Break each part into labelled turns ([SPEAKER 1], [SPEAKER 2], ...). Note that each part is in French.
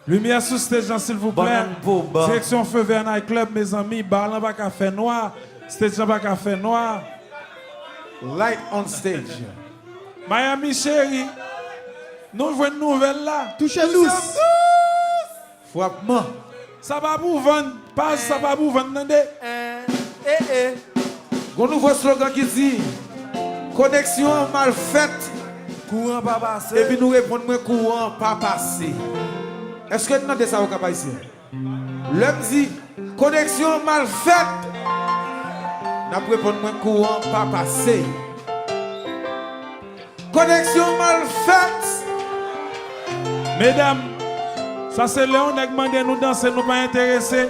[SPEAKER 1] Lumière sous stage, s'il vous plaît. Direction Feu Vert Night Club, mes amis. Bar là, pas café noir. Stage là, pas café noir.
[SPEAKER 2] Light on stage.
[SPEAKER 1] Miami chérie. Nous voyons une nouvelle là.
[SPEAKER 2] Touchez-nous. Frappement.
[SPEAKER 1] Ça va vous vendre. Pas ça va vous vendre.
[SPEAKER 2] Un nouveau slogan qui dit connexion mal faite.
[SPEAKER 3] Courant pas passé.
[SPEAKER 2] Et puis nous répondons courant pas passé. Est-ce que nous avons ça au cap ici? L'homme dit connexion mal faite. Nous répondons courant pas passé. Connexion mal faite.
[SPEAKER 1] Mesdames, ça c'est Léon qui demande nous danser, nous pas intéressés.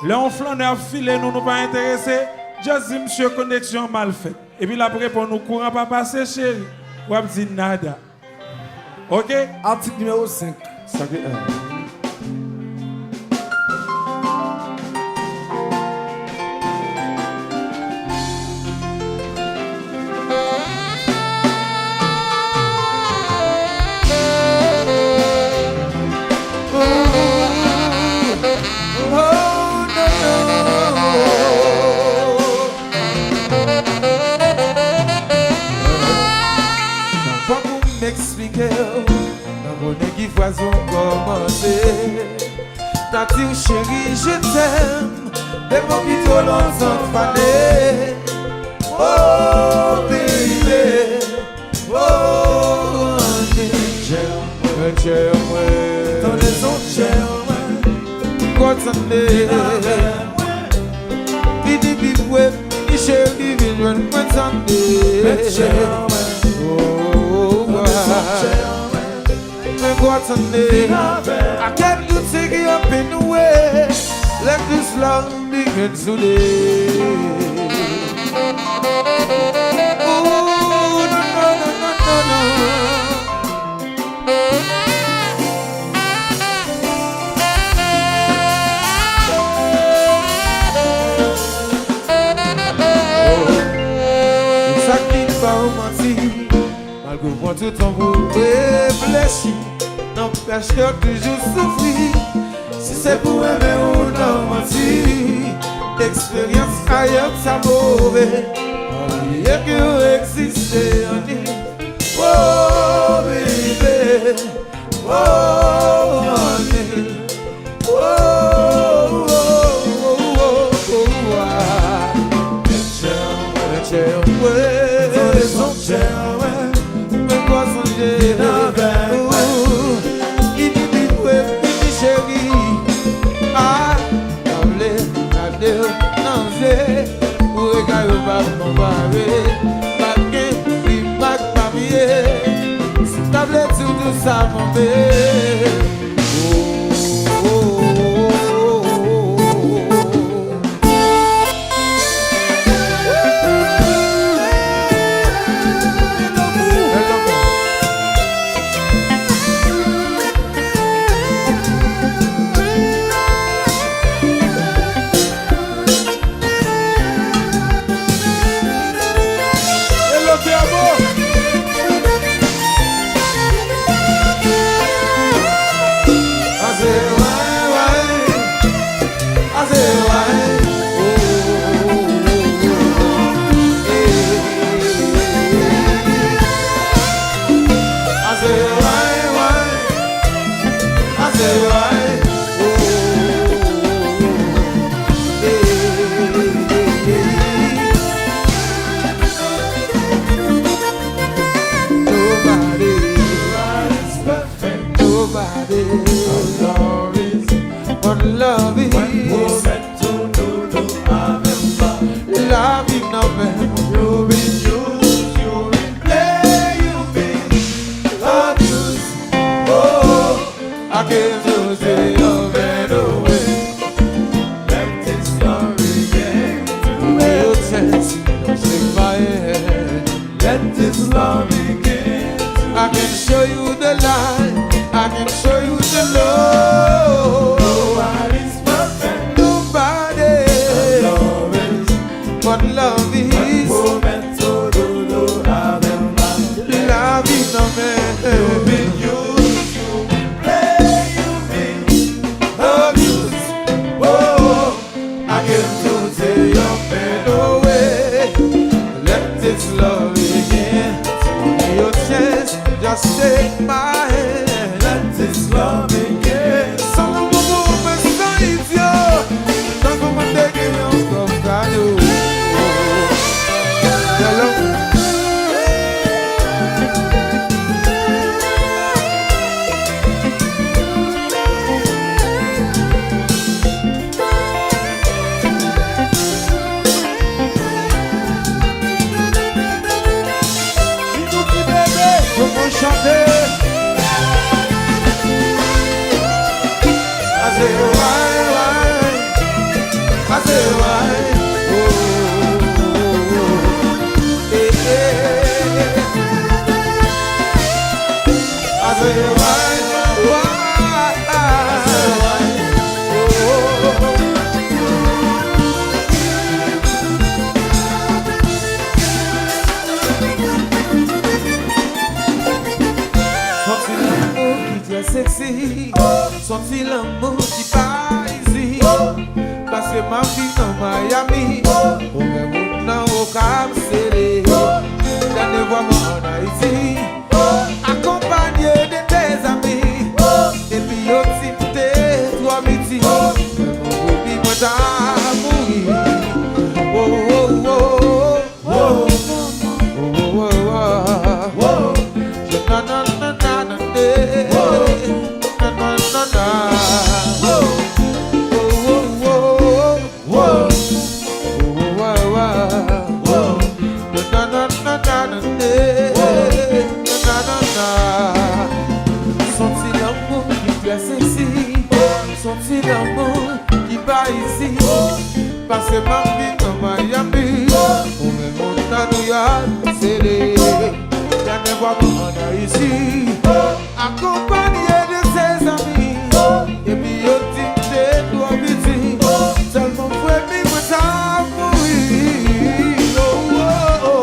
[SPEAKER 1] Léon Flaneur filé, nous pas intéressés. Juste dit monsieur connexion mal faite. Et puis après pour nous courant pas passer chérie. Ou dit nada. OK?
[SPEAKER 3] Article numéro 5.
[SPEAKER 2] Ça fait qui faisons commencer. T'as dit chérie, je t'aime. Des mots qui trop longtemps fané. Oh baby, oh j'aime, j'aime.
[SPEAKER 3] Ton raison j'aime.
[SPEAKER 2] Continuez. Bidi bidi ouais, bidi chérie, bidi ouais, m'attendez. Oh, I can't do take it up in the way. Let this love begin today. Oh, no. Ça qui va romantique, malgré moi tout en vous réfléchir. N'empêche que toujours souffrir. Si c'est pour aimer ou non mentir. L'expérience ailleurs ça mauvais. Oubliez que vous existez en lui. Oh baby, oh honey, oh ça m'en fait. I can show you the light, I can show you the love. Nobody's perfect, nobody. Love is what love is. this love again. Give me your chance, just take my hand.
[SPEAKER 3] Let this love begin.
[SPEAKER 2] Só não vou começar isso. Só vou manter que não estou calho. Vamos chanter. Fazer vai, fazer vai, sexy, senti l'amour qui part ici. Passer ma vie dans Miami, au même dans au Cap Serré. Dernier voix en Haïti, accompagné de tes amis. Et puis aussi tes trois midi, mon oubli moi t'as mouru. Oh oh oh oh oh oh oh oh. Je senti l'amour qui est sexy, senti l'amour qui va ici. Passer ma vie dans Miami, au même monde à New York, c'est les derniers voix en Haïti, accompagné de ses amis. Et puis au type de toi midi, seulement pour vivre ta mourir. Oh oh oh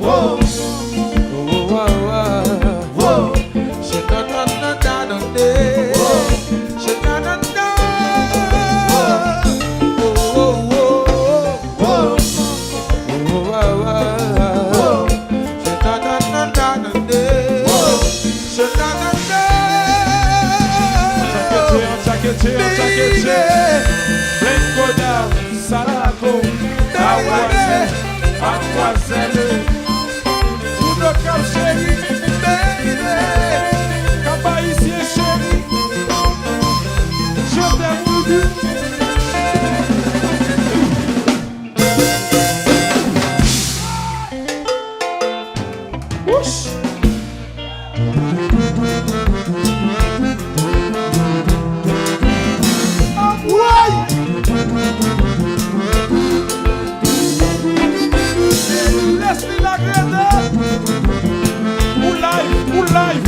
[SPEAKER 2] oh oh oh oh. Je
[SPEAKER 1] Blanco down, Salaco, Mademoiselle, Uno Cap chéri, Cap ici chéri, je t'aime beaucoup.
[SPEAKER 3] Laisse-lui la grande. Ou live.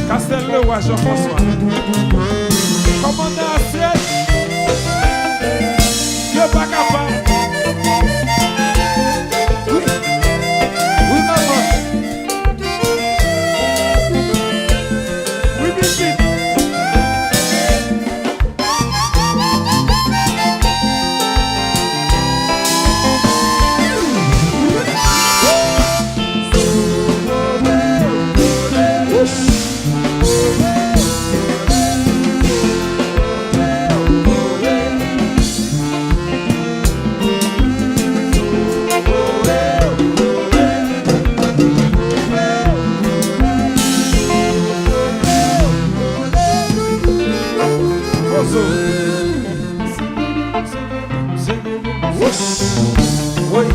[SPEAKER 1] Castel-le-Roi Jean-François. Commandant assiette. Dieu pas capable.
[SPEAKER 2] oui maman.
[SPEAKER 1] Oui, Bibi. Bozo.
[SPEAKER 2] Oui.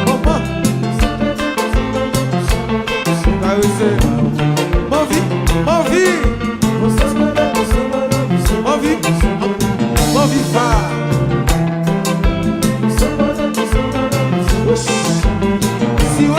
[SPEAKER 2] Maman. Ma vie, ma vie. Ma vie, ma vie va. Si oh.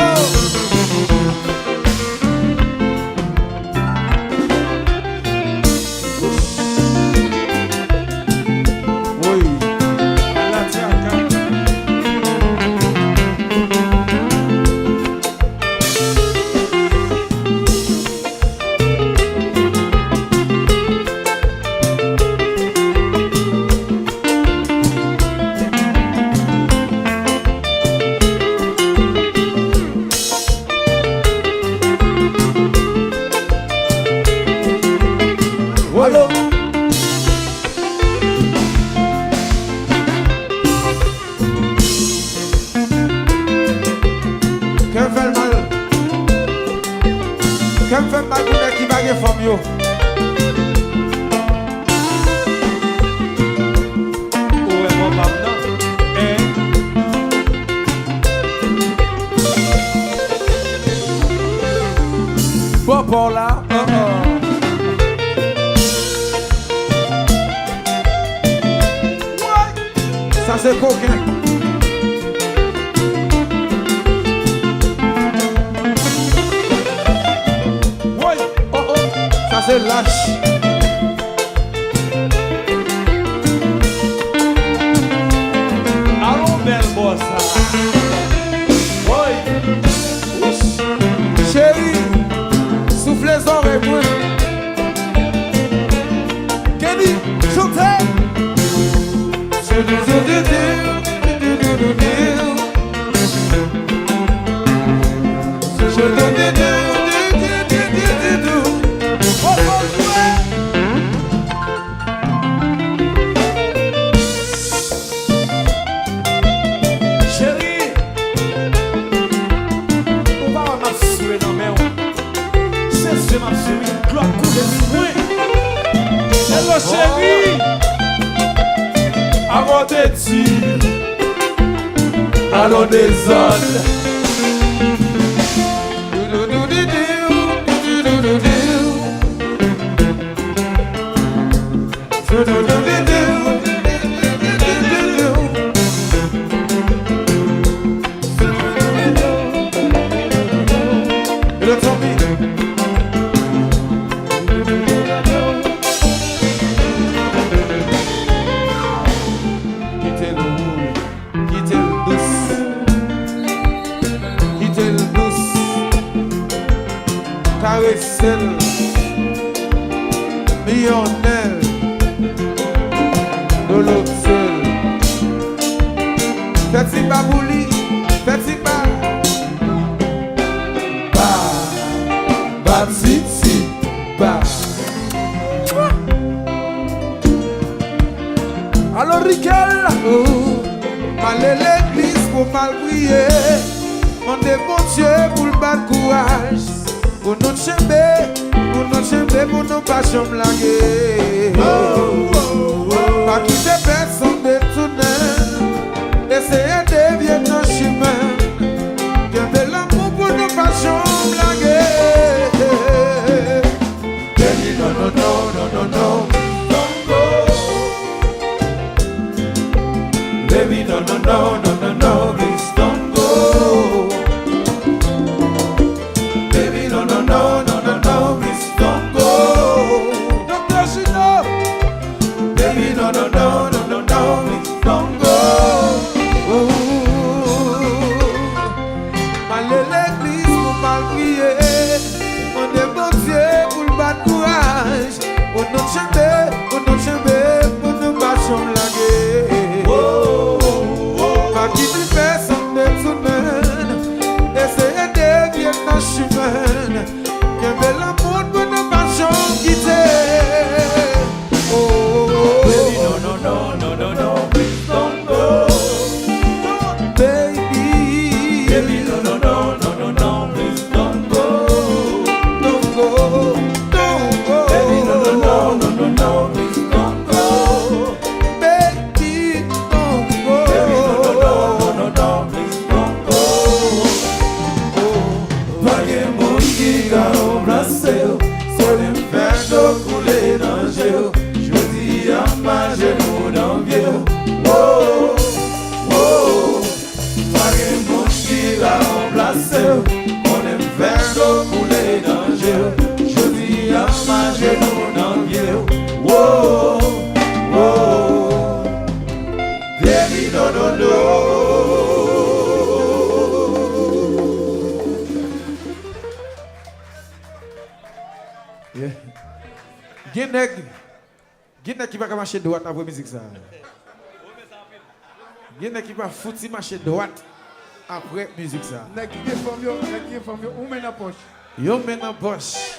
[SPEAKER 2] Allô? Qu'un fait mal? Qu'un fait mal pour les qui baguent femme yo?
[SPEAKER 1] Où est mon papa?
[SPEAKER 2] Bon, pour là, ça c'est coquin.
[SPEAKER 1] Oui.
[SPEAKER 2] Oh oh, ça c'est lâche.
[SPEAKER 1] Allons, belle bossa. Oui.
[SPEAKER 2] Chérie, souffle les oreilles, moi. Kenny, chantez.
[SPEAKER 1] Chérie, on va m'assurer dans mes mains. C'est ma chérie, gloire couler loin. Hello chérie, avant de dire, allons des zones.
[SPEAKER 2] Et le zombie. Quittez le roule, quittez le douce, quittez le douce, caressez-le, millionnaire, de l'autre seul. Faites-y pas bouli, faites-y pas. Titi, ba. Alors Riquel, oh, aller l'église pour mal prier, on est bon Dieu pour le bas courage, pour notre chemin, pour nos passions blaguer. Pas quitter personne de tunnel, essayer de dévier nos chemins, garder l'amour pour nos passions blaguer. No, no, no, no, no, no, don't go. Baby, no, no, no, no, no, no, please don't go. Baby, no, no, no, no, no, no, please don't go. Dr. Shino. Baby, no, no, no, no. y'a mangé nous dans pied. Oh, oh, baby, no, no, no. Yeah. Gen qui va marcher droite après musique ça. Gen qui va foutre marcher droite après musique ça.
[SPEAKER 3] Nèg qui est femme yo, ou men en poche.
[SPEAKER 2] Yo men en poche.